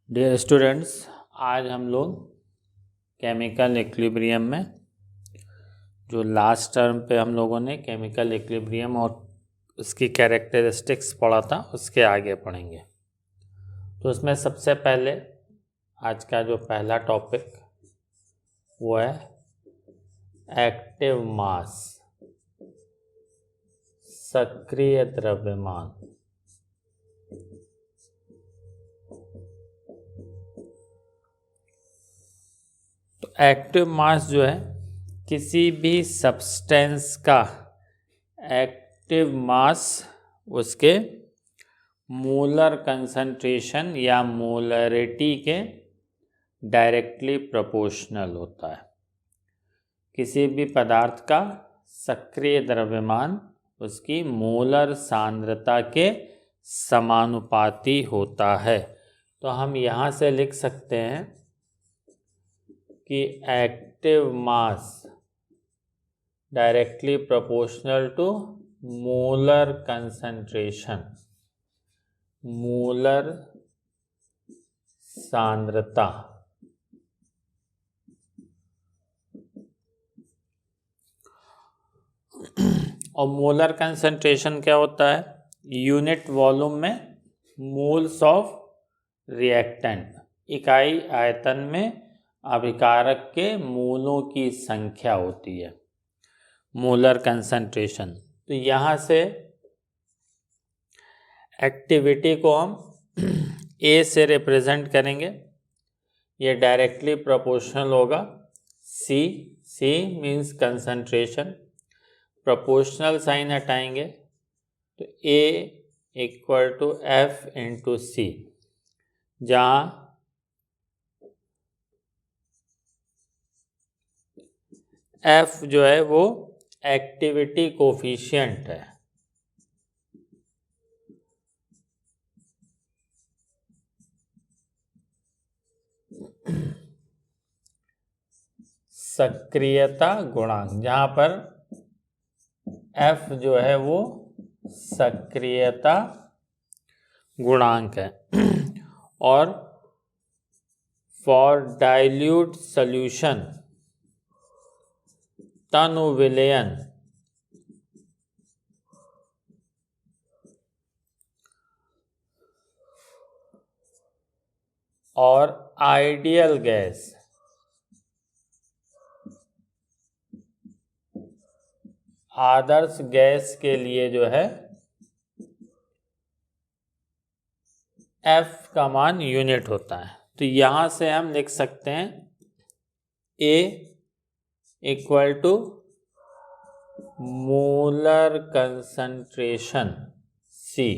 Dear students, आज हम लोग केमिकल इक्विलिब्रियम में जो लास्ट टर्म पे हम लोगों ने केमिकल इक्विलिब्रियम और उसकी कैरेक्टरिस्टिक्स पढ़ा था, उसके आगे पढ़ेंगे। तो उसमें सबसे पहले आज का जो पहला टॉपिक वो है एक्टिव मास, सक्रिय द्रव्यमान। तो एक्टिव मास जो है किसी भी सब्सटेंस का एक्टिव मास उसके मोलर कंसंट्रेशन या मोलरिटी के डायरेक्टली प्रोपोर्शनल होता है। किसी भी पदार्थ का सक्रिय द्रव्यमान उसकी मोलर सांद्रता के समानुपाती होता है। तो हम यहाँ से लिख सकते हैं कि active mass directly proportional to molar concentration, molar सांद्रता। और मोलर कंसंट्रेशन क्या होता है? यूनिट वॉल्यूम में मोल्स ऑफ रिएक्टेंट, इकाई आयतन में अभिकारक के मोलों की संख्या होती है मोलर कंसंट्रेशन। तो यहाँ से एक्टिविटी को हम ए से रिप्रेजेंट करेंगे, ये डायरेक्टली प्रोपोर्शनल होगा। C, C means concentration, proportional sign हटाएंगे तो A equal to F into C, जहाँ एफ जो है वो एक्टिविटी कोफिशिएंट है। सक्रियता गुणांक, जहाँ पर एफ जो है वो सक्रियता गुणांक है। और फॉर डाइल्यूट सॉल्यूशन तनु विलयन और आइडियल गैस आदर्श गैस के लिए जो है एफ का मान यूनिट होता है। तो यहाँ से हम लिख सकते हैं A equal to molar concentration C,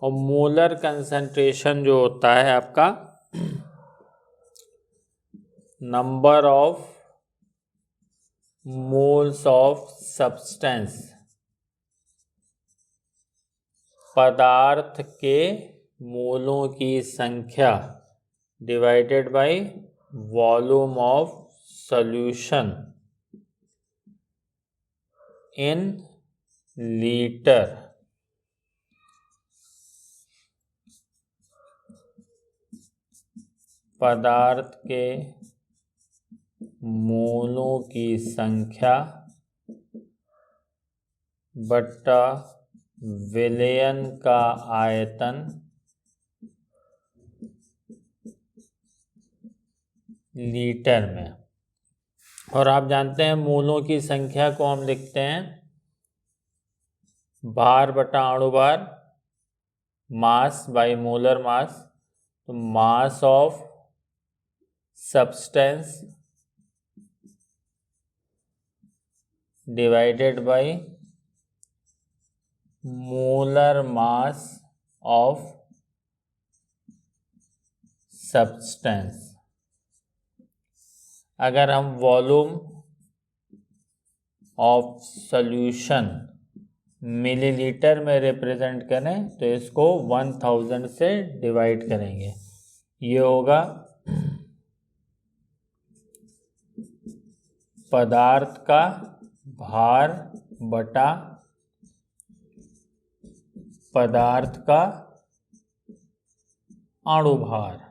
और मोलर कंसंट्रेशन जो होता है आपका number of moles of substance, पदार्थ के मोलों की संख्या divided by volume of solution in litre. पदार्थ के मोलों की संख्या बट्टा विलयन का आयतन लीटर में। और आप जानते हैं मोलों की संख्या को हम लिखते हैं भार बटा अणुभार, मास बाय मोलर मास। तो mass of substance divided by molar mass of substance. अगर हम वॉल्यूम ऑफ सॉल्यूशन मिलीलीटर में रिप्रेजेंट करें तो इसको 1000 से डिवाइड करेंगे, ये होगा पदार्थ का भार बटा पदार्थ का अणुभार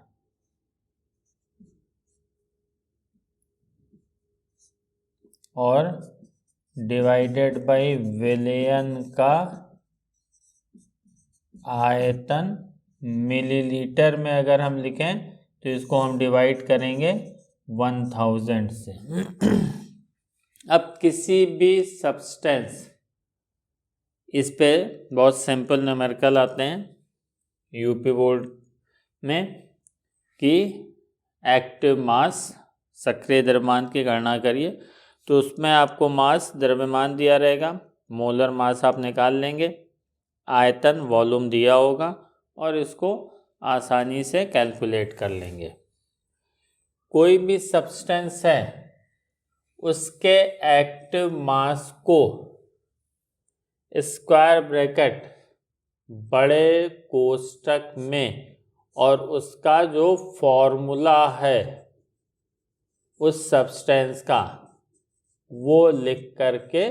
और डिवाइडेड बाय विलयन का आयतन मिलीलीटर में अगर हम लिखें तो इसको हम डिवाइड करेंगे 1000 से। अब किसी भी सब्सटेंस, इस पे बहुत सिंपल न्यूमेरिकल आते हैं यूपी बोर्ड में कि एक्टिव मास सक्रिय द्रव्यमान की गणना करिए, तो उसमें आपको मास द्रव्यमान दिया रहेगा, मोलर मास आप निकाल लेंगे, आयतन वॉल्यूम दिया होगा और इसको आसानी से कैलकुलेट कर लेंगे। कोई भी सब्सटेंस है उसके एक्टिव मास को स्क्वायर ब्रैकेट बड़े कोष्ठक में और उसका जो फॉर्मूला है उस सब्सटेंस का वो लिख करके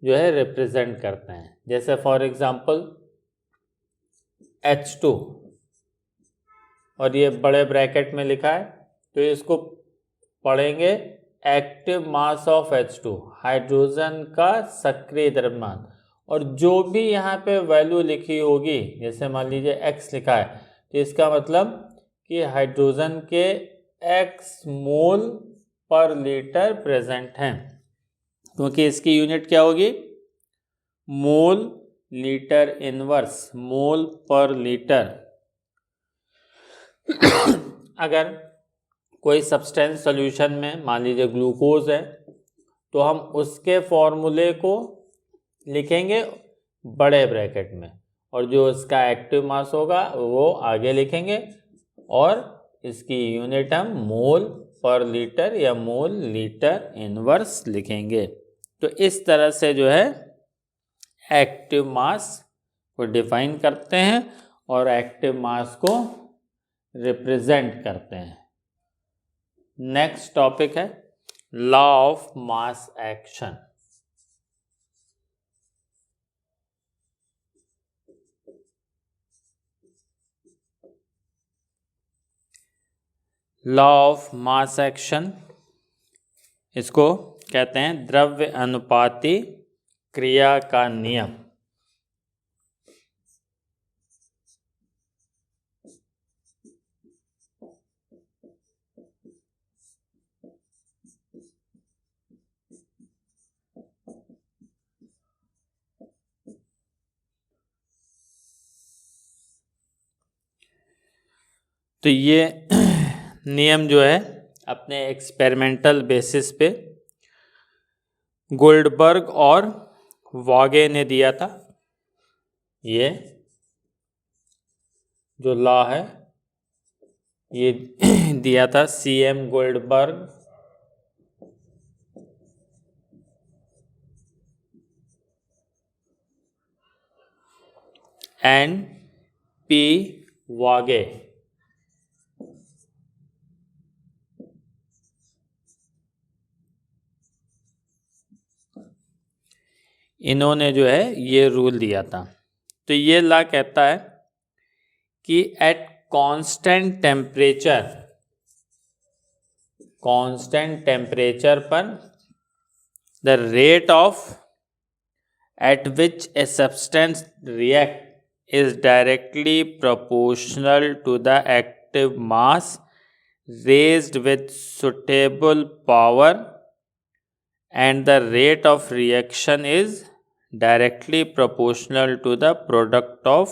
जो है रिप्रेजेंट करते हैं। जैसे फॉर एग्जांपल H2 और ये बड़े ब्रैकेट में लिखा है, तो इसको पढ़ेंगे active mass of H2, hydrogen का सक्रिय द्रव्यमान। और जो भी यहाँ पे वैल्यू लिखी होगी, जैसे मान लीजिए X लिखा है, तो इसका मतलब कि हाइड्रोजन के X मोल पर लीटर प्रेजेंट हैं, क्योंकि इसकी यूनिट क्या होगी, मोल लीटर इनवर्स, मोल पर लीटर। अगर कोई सब्सटेंस सॉल्यूशन में मान लीजिए ग्लूकोज है, तो हम उसके फॉर्मूले को लिखेंगे बड़े ब्रैकेट में और जो इसका एक्टिव मास होगा वो आगे लिखेंगे और इसकी यूनिट हम मोल पर लीटर या मोल लीटर इनवर्स लिखेंगे। तो इस तरह से जो है एक्टिव मास को डिफाइन करते हैं और एक्टिव मास को रिप्रेजेंट करते हैं। नेक्स्ट टॉपिक है law of mass action. Law of mass action, इसको कहते हैं द्रव्य अनुपाती क्रिया का नियम। तो ये नियम जो है अपने एक्सपेरिमेंटल बेसिस पे गोल्डबर्ग और वॉगे ने दिया था। ये जो लॉ है ये दिया था CM गोल्डबर्ग एंड P वॉगे। इन्होंने जो है ये रूल दिया था। तो ये लॉ कहता है कि एट कांस्टेंट टेम्परेचर पर the rate of at which a substance react is directly proportional to the active mass raised with suitable power and the rate of reaction is directly proportional to the product of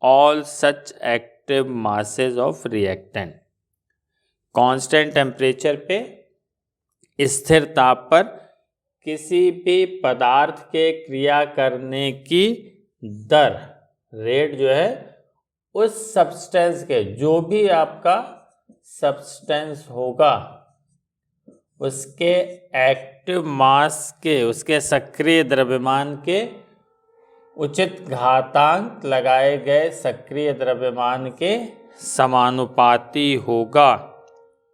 all such active masses of reactant। Constant temperature पे स्थिर ताप पर किसी भी पदार्थ के क्रिया करने की दर, रेट जो है उस सब्सटेंस के, जो भी आपका सब्सटेंस होगा उसके एक्टिव मास के, उसके सक्रिय द्रव्यमान के उचित घातांक लगाए गए सक्रिय द्रव्यमान के समानुपाती होगा।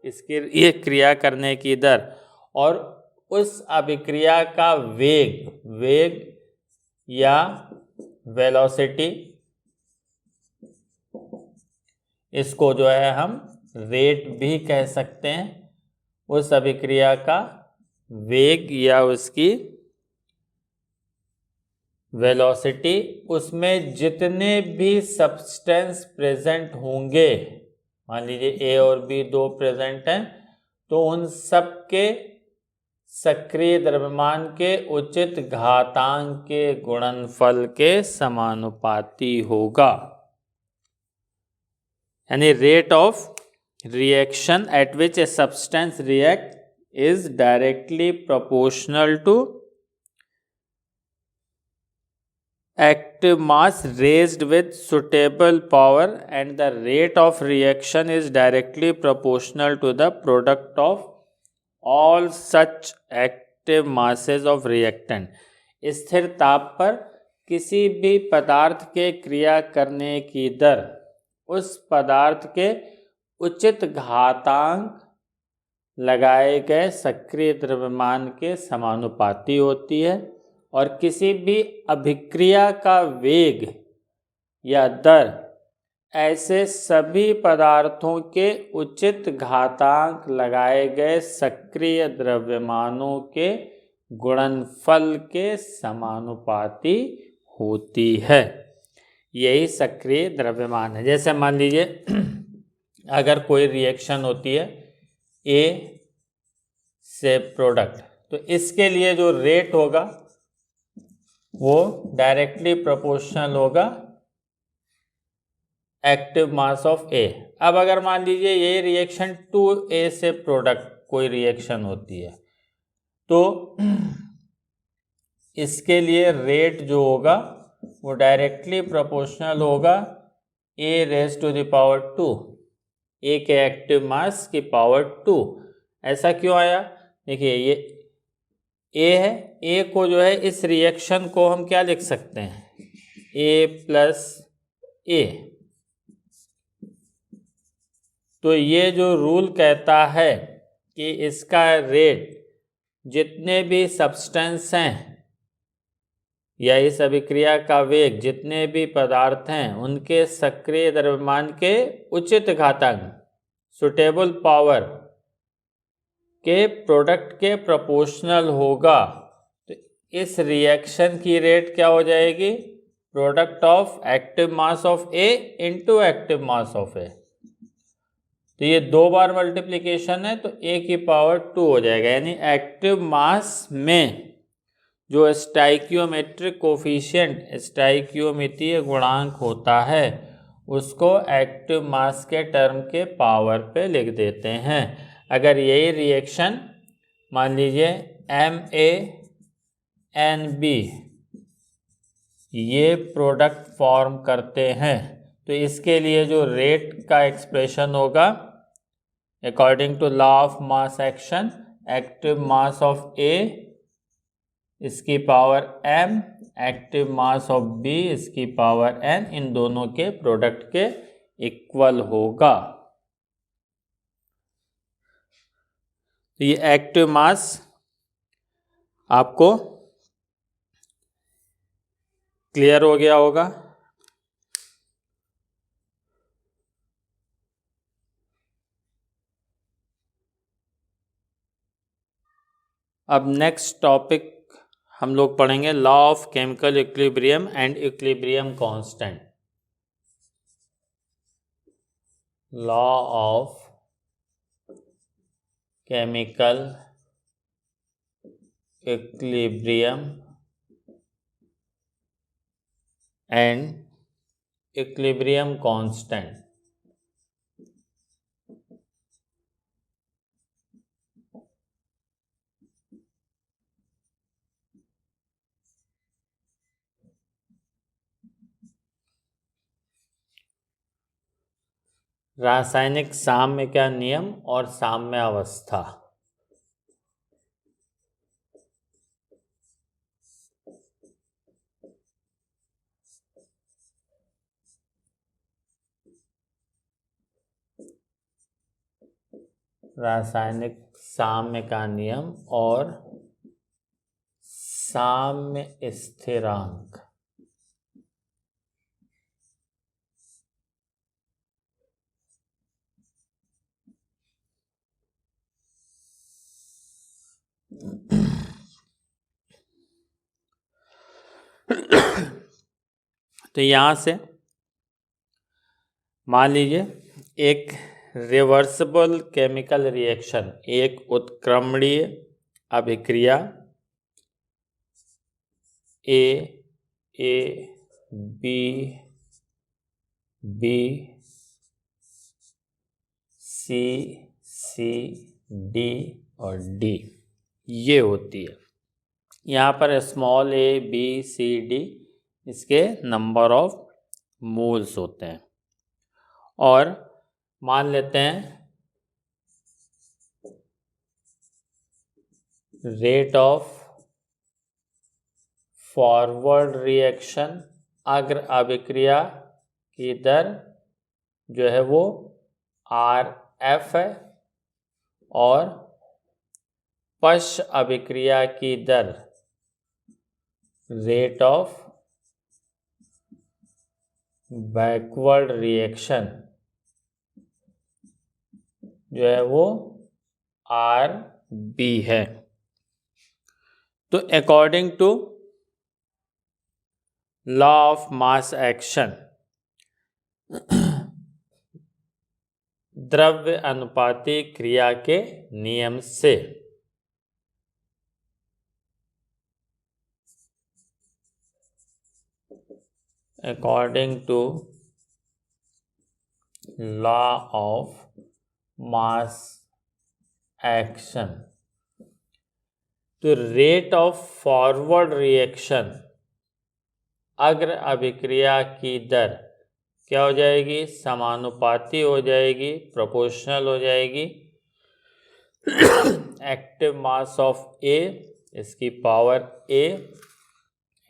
इसके ये क्रिया करने की दर और उस अभिक्रिया का वेग या वेलोसिटी इसको जो है हम रेट भी कह सकते हैं। उस अभिक्रिया का वेग या उसकी वेलोसिटी, उसमें जितने भी सब्सटेंस प्रेजेंट होंगे, मान लीजिए ए और बी दो प्रेजेंट हैं, तो उन सब के सक्रिय द्रव्यमान के उचित घातांक के गुणनफल के समानुपाती होगा। यानी rate of reaction at which a substance react is directly proportional to active mass raised with suitable power, and the rate of reaction is directly proportional to the product of all such active masses of reactant। स्थिर ताप पर किसी भी पदार्थ के क्रिया करने की दर उस पदार्थ के उचित घातांक लगाए गए सक्रिय द्रव्यमान के समानुपाती होती है, और किसी भी अभिक्रिया का वेग या दर ऐसे सभी पदार्थों के उचित घातांक लगाए गए सक्रिय द्रव्यमानों के गुणनफल के समानुपाती होती है। यही सक्रिय द्रव्यमान है। जैसे मान लीजिए अगर कोई रिएक्शन होती है ए से प्रोडक्ट, तो इसके लिए जो रेट होगा वो डायरेक्टली प्रोपोर्शनल होगा एक्टिव मास ऑफ ए। अब अगर मान लीजिए ये रिएक्शन 2A से प्रोडक्ट कोई रिएक्शन होती है, तो इसके लिए रेट जो होगा वो डायरेक्टली प्रोपोर्शनल होगा ए रेज़ टू द पावर 2, ए के एक्टिव मास की पावर 2। ऐसा क्यों आया? देखिए ये ए है, ए को जो है इस रिएक्शन को हम क्या लिख सकते हैं, ए प्लस ए। तो ये जो रूल कहता है कि इसका रेट जितने भी सब्सटेंस हैं या इस अभिक्रिया का वेग जितने भी पदार्थ हैं उनके सक्रिय द्रव्यमान के उचित घातांक सुटेबल पावर के प्रोडक्ट के प्रोपोर्शनल होगा। तो इस रिएक्शन की रेट क्या हो जाएगी, product of active mass of A into active mass of A. तो ये दो बार मल्टीप्लिकेशन है, तो ए की पावर 2 हो जाएगा। यानी एक्टिव मास में जो स्टाइकियोमेट्रिक कोफिशिएंट, स्टाइकियोमितीय गुणांक होता है, उसको एक्टिव मास के टर्म के पावर पे लिख देते हैं। अगर यही रिएक्शन मान लीजिए MaNB ये प्रोडक्ट फॉर्म करते हैं, तो इसके लिए जो रेट का एक्सप्रेशन होगा according to law of mass action, active mass of A इसकी power m, active mass of b इसकी पावर n, इन दोनों के प्रोडक्ट के इक्वल होगा। तो ये एक्टिव मास आपको क्लियर हो गया होगा। अब नेक्स्ट टॉपिक हम लोग पढ़ेंगे law of chemical equilibrium and equilibrium constant. Law of chemical equilibrium and equilibrium constant. रासायनिक साम्य का नियम और साम्य अवस्था। रासायनिक साम्य का नियम और साम्य स्थिरांक। तो यहाँ से मान लीजिए एक रिवर्सिबल केमिकल रिएक्शन, एक उत्क्रमणीय अभिक्रिया A B B C C D और डी ये होती है। यहाँ पर small a b c d इसके नंबर ऑफ मोल्स होते हैं। और मान लेते हैं रेट ऑफ फॉरवर्ड रिएक्शन, अग्र अभिक्रिया की दर जो है वो RF है, और पश्च अभिक्रिया की दर रेट ऑफ बैकवर्ड रिएक्शन जो है वो RB है। तो according to law of mass action, द्रव्य अनुपाती क्रिया के नियम से according to law of mass action, तो रेट ऑफ फॉरवर्ड रिएक्शन, अग्र अभिक्रिया की दर क्या हो जाएगी? समानुपाती हो जाएगी, प्रोपोर्शनल हो जाएगी एक्टिव मास ऑफ ए इसकी power A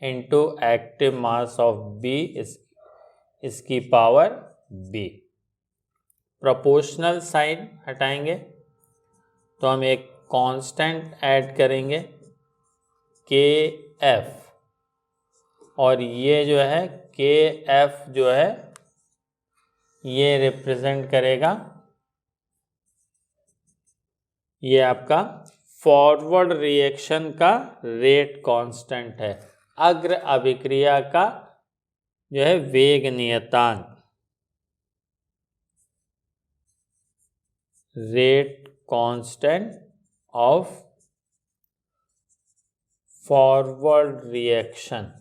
into active mass of B इसकी पावर बी। प्रोपोर्शनल साइन हटाएंगे तो हम एक कांस्टेंट ऐड करेंगे के एफ, और ये जो है के एफ जो है ये रिप्रेजेंट करेगा, ये आपका फॉरवर्ड रिएक्शन का रेट कांस्टेंट है, अग्र अभिक्रिया का जो है वेग नियतांक, rate constant of forward reaction,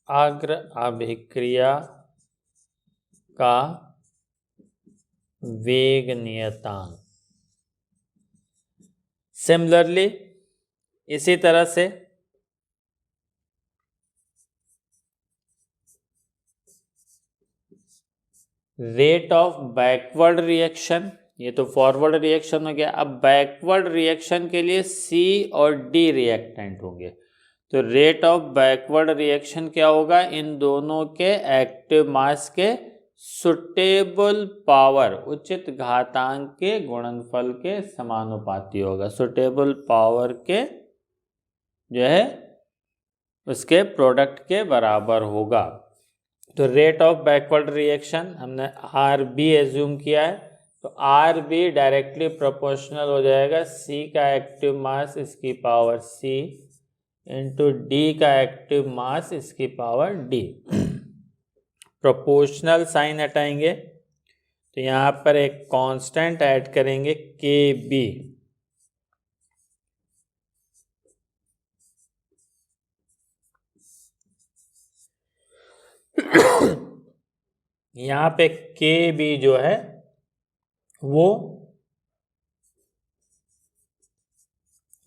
अग्र अभिक्रिया का वेग नियतांक। सिमिलरली इसी तरह से रेट ऑफ बैकवर्ड रिएक्शन, ये तो फॉरवर्ड रिएक्शन हो गया। अब बैकवर्ड रिएक्शन के लिए सी और डी रिएक्टेंट होंगे, तो रेट ऑफ बैकवर्ड रिएक्शन क्या होगा? इन दोनों के एक्टिव मास के सुटेबल पावर, उचित घातांक के गुणनफल के समानुपाती होगा। सुटेबल पावर के जो है उसके प्रोडक्ट के बराबर होगा। तो रेट ऑफ बैकवर्ड रिएक्शन हमने RB एज्यूम किया है, तो RB डायरेक्टली प्रोपोर्शनल हो जाएगा C का एक्टिव मास इसकी पावर C इंटू D का एक्टिव मास इसकी पावर D। प्रोपोर्शनल साइन हटाएंगे तो यहाँ पर एक कांस्टेंट ऐड करेंगे KB, यहाँ पे KB जो है वो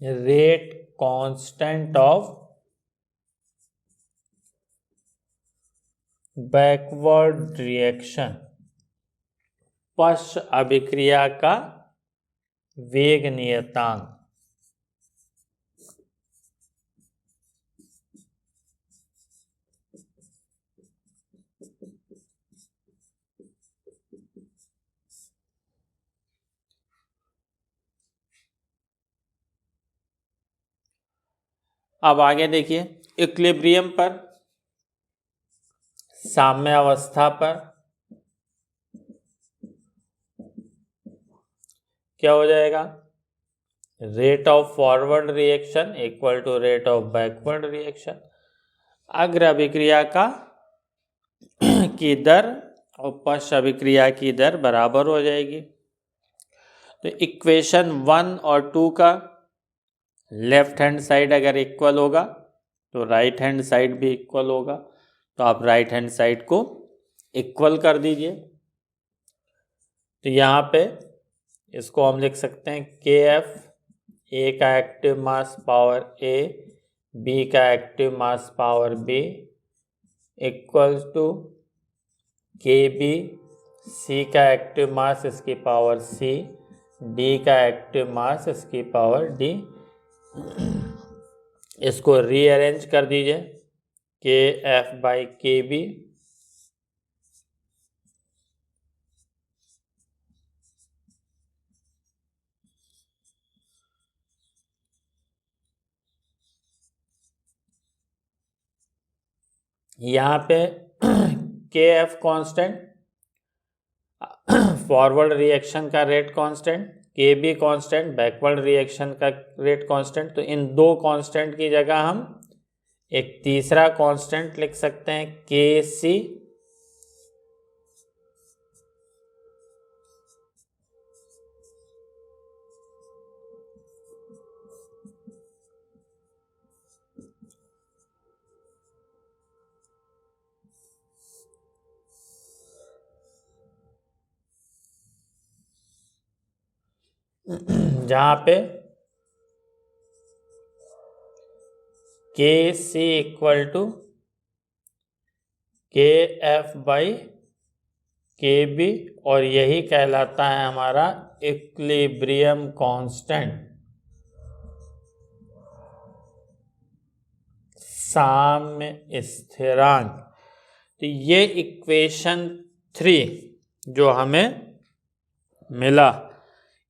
rate constant of backward reaction, पश्च अभिक्रिया का वेग नियतांक। अब आगे देखिए, इक्विलिब्रियम पर, साम्यावस्था पर क्या हो जाएगा? Rate of forward reaction equal to rate of backward reaction. अग्र अभिक्रिया का की दर और पश्च अभिक्रिया की दर बराबर हो जाएगी। तो इक्वेशन 1 और 2 का लेफ्ट हैंड साइड अगर इक्वल होगा तो राइट हैंड साइड भी इक्वल होगा। तो आप राइट हैंड साइड को इक्वल कर दीजिए। तो यहाँ पे इसको हम लिख सकते हैं KF, ए का active mass power A, B का active mass power B equal to KB, C का एक्टिव मास इसकी पावर C, D का एक्टिव मास इसकी पावर D। इसको रीअरेंज कर दीजिए, KF बाई KB यहाँ पे KF कांस्टेंट, फॉरवर्ड रिएक्शन का rate constant, KB constant, backward reaction का रेट कांस्टेंट। तो इन दो कांस्टेंट की जगह हम एक तीसरा कांस्टेंट लिख सकते हैं KC, जहाँ पे KC equal to KF by KB और यही कहलाता है हमारा इक्विलिब्रियम कांस्टेंट, साम्य स्थिरांक। तो ये इक्वेशन 3 जो हमें मिला,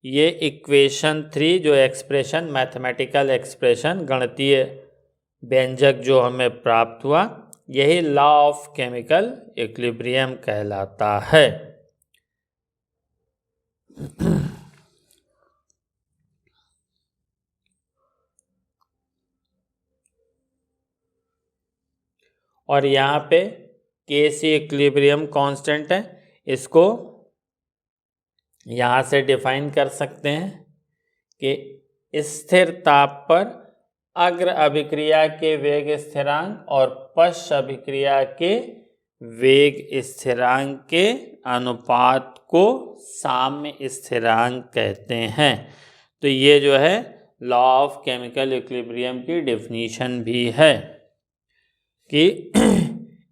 ये इक्वेशन 3 जो एक्सप्रेशन, मैथमेटिकल एक्सप्रेशन, गणितीय व्यंजक जो हमें प्राप्त हुआ, यही लॉ ऑफ केमिकल इक्विलिब्रियम कहलाता है। और यहाँ पे KC इक्विलिब्रियम कांस्टेंट है, इसको यहाँ से डिफाइन कर सकते हैं कि स्थिर ताप पर अग्र अभिक्रिया के वेग स्थिरांक और पश्च अभिक्रिया के वेग स्थिरांक के अनुपात को साम्य स्थिरांक कहते हैं। तो ये जो है लॉ ऑफ केमिकल इक्विलिब्रियम की डेफिनेशन भी है कि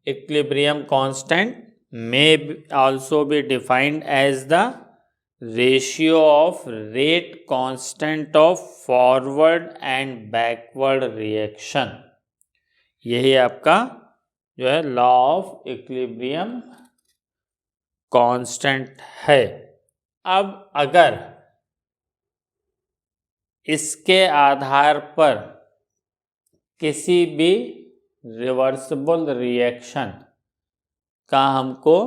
equilibrium constant may also be defined as the ratio of rate constant of forward and backward reaction। यही आपका जो है लॉ ऑफ इक्विलिब्रियम कांस्टेंट है। अब अगर इसके आधार पर किसी भी रिवर्सिबल रिएक्शन का हमको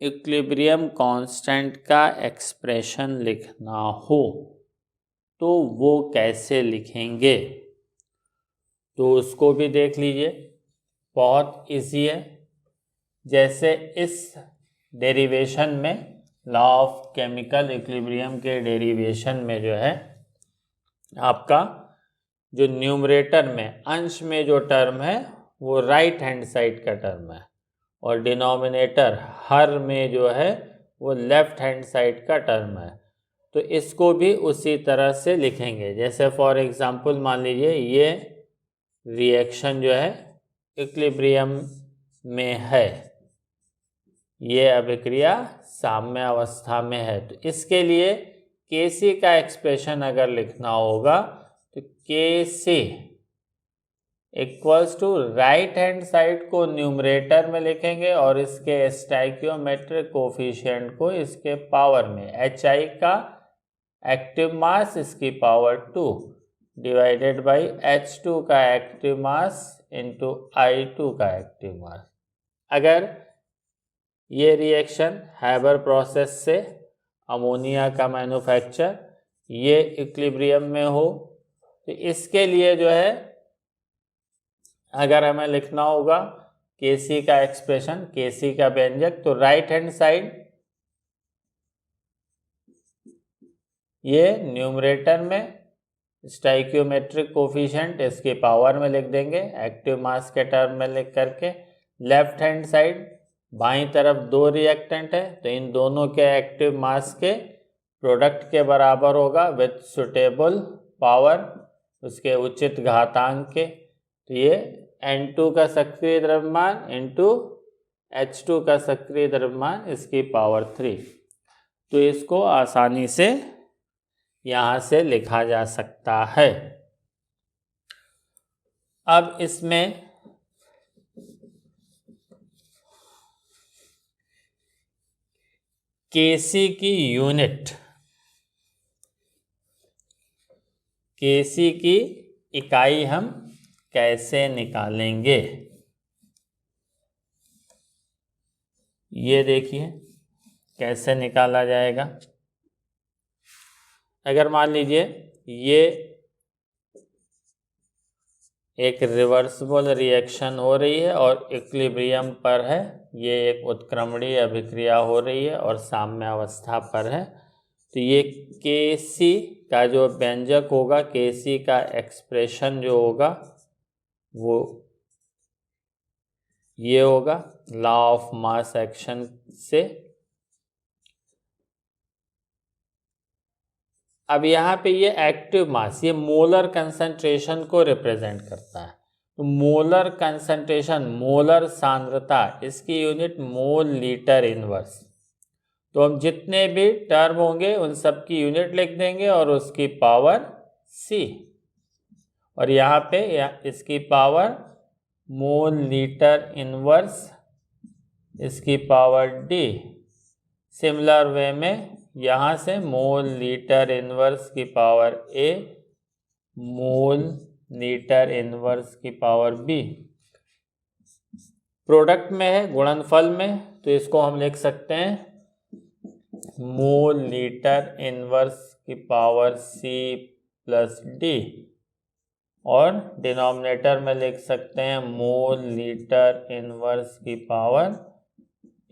इक्विलिब्रियम कांस्टेंट का एक्सप्रेशन लिखना हो तो वो कैसे लिखेंगे, तो उसको भी देख लीजिए। बहुत इजी है। जैसे इस डेरिवेशन में, लॉ ऑफ केमिकल इक्विलिब्रियम के डेरिवेशन में जो है आपका जो न्यूमरेटर में, अंश में जो टर्म है वो राइट हैंड साइड का टर्म है और डिनोमिनेटर हर में जो है वो लेफ्ट हैंड साइड का टर्म है। तो इसको भी उसी तरह से लिखेंगे। जैसे फॉर एग्जांपल मान लीजिए ये रिएक्शन जो है इक्विलिब्रियम में है, ये अभिक्रिया साम्य अवस्था में है। तो इसके लिए KC का एक्सप्रेशन अगर लिखना होगा तो KC equals to right hand side को न्यूमरेटर में लिखेंगे और इसके स्टोइकियोमेट्रिक कोफिशिएंट को इसके पावर में, HI का एक्टिव मास इसकी पावर 2 डिवाइडेड बाई H2 का एक्टिव मास इंटू I2 का एक्टिव मास। अगर ये रिएक्शन हैबर प्रोसेस से अमोनिया का मैन्युफैक्चर ये इक्विलिब्रियम में हो, तो इसके लिए जो है अगर हमें लिखना होगा Kc का एक्सप्रेशन, Kc का व्यंजक, तो राइट हैंड साइड ये न्यूमरेटर में स्टाइकियोमेट्रिक कोफिशिएंट इसके पावर में लिख देंगे एक्टिव मास के टर्म में लिख करके। लेफ्ट हैंड साइड बाईं तरफ दो रिएक्टेंट है, तो इन दोनों के एक्टिव मास के प्रोडक्ट के बराबर होगा विथ सुटेबल पावर, उसके उचित घातांक के। तो ये N2 का सक्रिय द्रव्यमान इंटू H2 का सक्रिय द्रव्यमान इसकी पावर 3। तो इसको आसानी से यहाँ से लिखा जा सकता है। अब इसमें Kc की यूनिट, Kc की इकाई हम कैसे निकालेंगे, ये देखिए कैसे निकाला जाएगा। अगर मान लीजिए ये एक रिवर्सिबल रिएक्शन हो रही है और इक्विलिब्रियम पर है, ये एक उत्क्रमणीय अभिक्रिया हो रही है और साम्य अवस्था पर है, तो ये Kc का जो व्यंजक होगा, Kc का एक्सप्रेशन जो होगा वो ये होगा लॉ ऑफ मास एक्शन से। अब यहाँ पे ये एक्टिव मास, ये मोलर कंसंट्रेशन को रिप्रेजेंट करता है। तो मोलर कंसंट्रेशन, मोलर सांद्रता, इसकी यूनिट मोल लीटर इनवर्स। तो हम जितने भी टर्म होंगे उन सब की यूनिट लिख देंगे और उसकी पावर C, और यहाँ पे इसकी पावर मोल लीटर इनवर्स, इसकी पावर D। सिमिलर वे में यहाँ से मोल लीटर इनवर्स की power A, mole litre inverse की पावर B। प्रोडक्ट में है, गुणनफल में, तो इसको हम लिख सकते हैं मोल लीटर इनवर्स की पावर C प्लस D, और डिनोमिनेटर में लिख सकते हैं मोल लीटर इनवर्स की पावर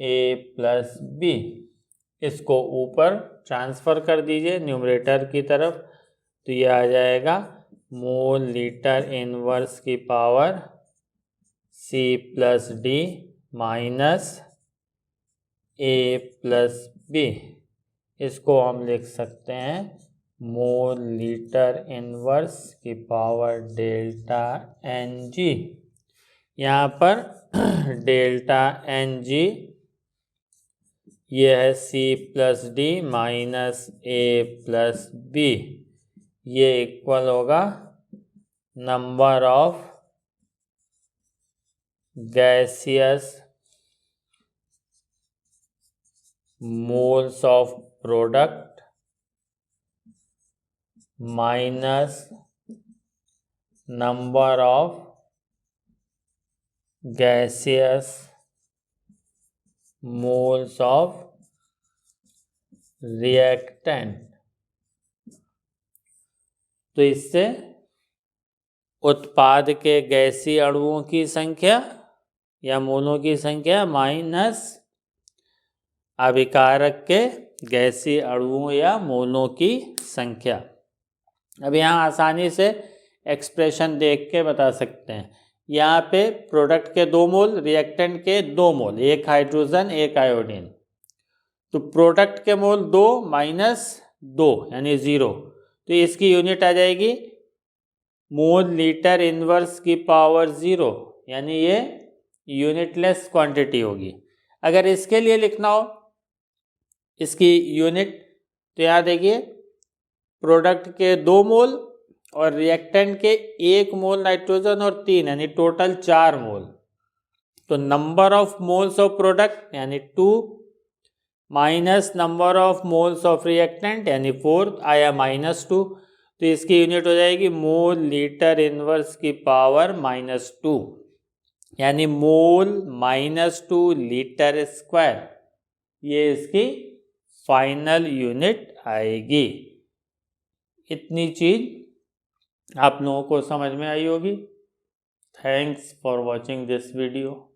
A प्लस B। इसको ऊपर ट्रांसफ़र कर दीजिए न्यूमरेटर की तरफ, तो ये आ जाएगा मोल लीटर इनवर्स की power C plus D minus A plus B। इसको हम लिख सकते हैं मोल लीटर इनवर्स की पावर डेल्टा Ng। यहाँ पर डेल्टा Ng ये है C plus D minus A plus B, ये इक्वल होगा number of gaseous moles of product minus number of gaseous moles of reactant. तो इससे उत्पाद के गैसीय अणुओं की संख्या या मोलों की संख्या माइनस अभिकारक के गैसीय अणुओं या मोलों की संख्या। अब यहाँ आसानी से एक्सप्रेशन देख के बता सकते हैं। यहाँ पे प्रोडक्ट के 2 मोल, रिएक्टेंट के 2 मोल, एक हाइड्रोजन एक आयोडीन, तो प्रोडक्ट के मोल 2 माइनस 2 यानी 0, तो इसकी यूनिट आ जाएगी मोल लीटर इनवर्स की पावर 0, यानी ये यूनिटलेस क्वांटिटी होगी। अगर इसके लिए लिखना हो इसकी यूनिट, तो यहाँ देखिए प्रोडक्ट के 2 मोल और रिएक्टेंट के 1 मोल नाइट्रोजन और 3 यानी टोटल 4 मोल, तो number of moles of product यानी 2 minus number of moles of reactant यानी 4 आया -2, तो इसकी यूनिट हो जाएगी मोल लीटर इनवर्स की पावर -2, यानी मोल -2 लीटर स्क्वायर, ये इसकी फाइनल यूनिट आएगी। इतनी चीज़ आप लोगों को समझ में आई होगी। Thanks for watching this video.